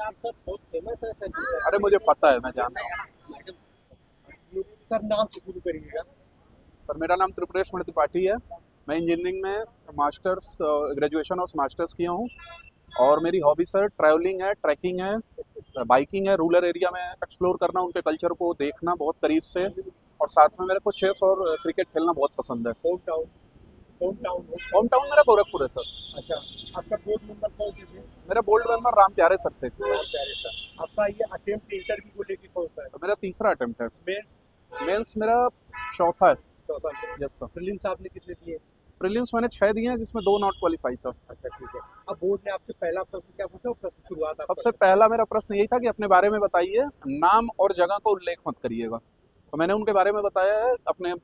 आप सब बहुत फेमस है सर। अरे मुझे पता है, मैं जानता हूँ। सर नाम से शुरू करिएगा। सर मेरा नाम त्रिपुरेश मणि त्रिपाठी है। मैं इंजीनियरिंग में मास्टर्स ग्रेजुएशन और मास्टर्स किया हूँ। और मेरी हॉबी सर ट्रैवलिंग है, ट्रैकिंग है, बाइकिंग है, रूरल एरिया में एक्सप्लोर करना, उनके कल्चर को देखना बहुत करीब से। और साथ में मेरे को चेस और क्रिकेट खेलना बहुत पसंद है। होम टाउन होम टाउन मेरा गोरखपुर है सर। अच्छा, आपका बोर्ड नंबर कौन से थे? मेरा बोल्ड मेंबर राम प्यारे सर थे। बहुत प्यारे सर। आपका ये अटेम्प्ट इंटरव्यू को लेके कौन सा है? तो मेरा तीसरा अटेम्प्ट है। मेंस मेंस मेरा चौथा है। चौथा। Yes sir. प्रीलिम्स आपने कितने दिए? प्रीलिम्स मैंने 6 दिए हैं, जिसमें 2 नॉट क्वालिफाई था। अच्छा ठीक है। अब बोर्ड ने आपसे पहला प्रश्न क्या पूछा? प्रश्न शुरुआत आप सबसे पहला मेरा प्रश्न यही था कि अपने बारे में बताइए, नाम और जगह को उल्लेख मत करिएगा। तो मैंने उनके बारे में बताया है अपने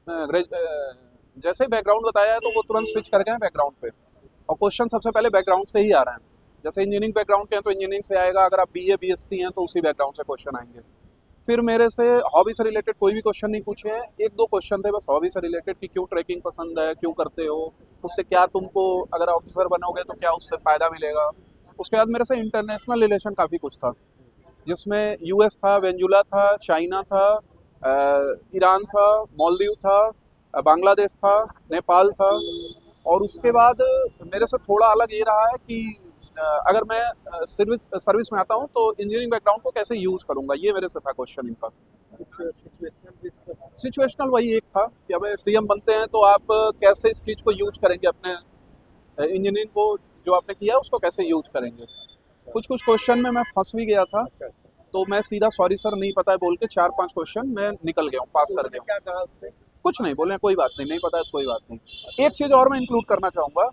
जैसे ही बैकग्राउंड बताया है तो वो तुरंत स्विच कर गए हैं बैकग्राउंड पे। और क्वेश्चन सबसे पहले बैकग्राउंड से ही आ रहे हैं। जैसे इंजीनियरिंग बैकग्राउंड के हैं तो इंजीनियरिंग से आएगा, अगर आप बीए बीएससी हैं तो उसी बैकग्राउंड से क्वेश्चन आएंगे। फिर मेरे से हॉबी से रिलेटेड कोई भी क्वेश्चन नहीं पूछे हैं, 1-2 क्वेश्चन थे बस हॉबी से रिलेटेड कि क्यों ट्रैकिंग पसंद है, क्यों करते हो, उससे क्या तुमको अगर ऑफिसर बनोगे तो क्या उससे फ़ायदा मिलेगा। उसके बाद मेरे से इंटरनेशनल रिलेशन काफ़ी कुछ था, जिसमें यूएस था, वेंजुला था, चाइना था, ईरान था, मालदीव था, बांग्लादेश था, नेपाल था। और उसके बाद मेरे से थोड़ा अलग ये रहा है कि अगर मैं सर्विस में आता हूँ तो इंजीनियरिंग बैकग्राउंड को कैसे यूज़ करूँगा, ये मेरे से था क्वेश्चन इनका। सिचुएशनल वही एक था कि अब एसडीएम बनते हैं तो आप कैसे इस चीज़ को यूज करेंगे, अपने इंजीनियरिंग को जो आपने किया है उसको कैसे यूज करेंगे। कुछ कुछ क्वेश्चन में मैं फंस भी गया था, अच्छा अच्छा। तो मैं सीधा सॉरी सर नहीं पता है बोल के 4-5 क्वेश्चन मैं निकल गया हूँ, पास कर गया हूँ। क्या कहा उसने? कुछ नहीं बोले, कोई बात नहीं, नहीं पता है तो कोई बात नहीं। एक चीज़ और मैं इंक्लूड करना चाहूँगा,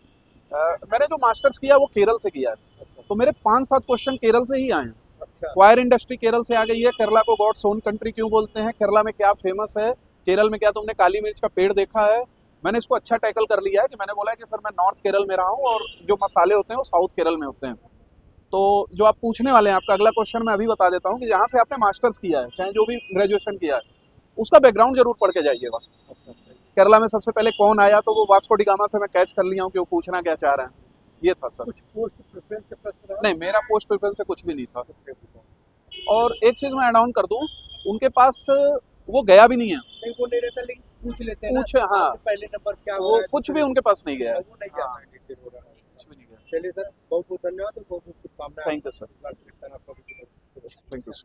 मैंने जो मास्टर्स किया वो केरल से किया है, तो मेरे 5-7 क्वेश्चन केरल से ही आए हैं। अच्छा वायर इंडस्ट्री केरल से आ गई है। केरला को गॉड्स ओन कंट्री क्यों बोलते हैं, केरला में क्या फेमस है, केरल में क्या तुमने काली मिर्च का पेड़ देखा है। मैंने इसको अच्छा टैकल कर लिया है कि मैंने बोला है कि सर मैं नॉर्थ केरल में रहा हूँ और जो मसाले होते हैं वो साउथ केरल में होते हैं। तो जो आप पूछने वाले हैं, आपका अगला क्वेश्चन मैं अभी बता देता हूँ कि जहाँ से आपने मास्टर्स किया है, चाहे जो भी ग्रेजुएशन किया है, उसका बैकग्राउंड जरूर पढ़ के जाइएगा। केरला में सबसे पहले कौन आया, तो वो वास्को डी गामा से मैं कैच कर लिया हूँ कि वो पूछना क्या चाह रहे हैं। ये था सर। कुछ पोस्ट प्रेफरेंस से प्रश्न रहा? नहीं, मेरा पोस्ट प्रेफरेंस से कुछ भी नहीं था। कुछ नहीं पूछा। और एक चीज़ मैं ऐड ऑन कर दूं, उनके पास वो गया भी नहीं है। नहीं वो नहीं रहता, लेकिन पूछ लेते हैं ना, पूछे, हाँ, आपके पहले नंबर क्या हो वो रहा है, कुछ भी उनके पास नहीं गया है। वो नहीं जाना है डिटेल हो रहा है। कुछ भी नहीं गया। चलिए सर, बहुत बहुत धन्यवाद और बहुत बहुत शुभकामनाएं। Thank you sir. सर आपका भी बहुत- थैंक यू सर।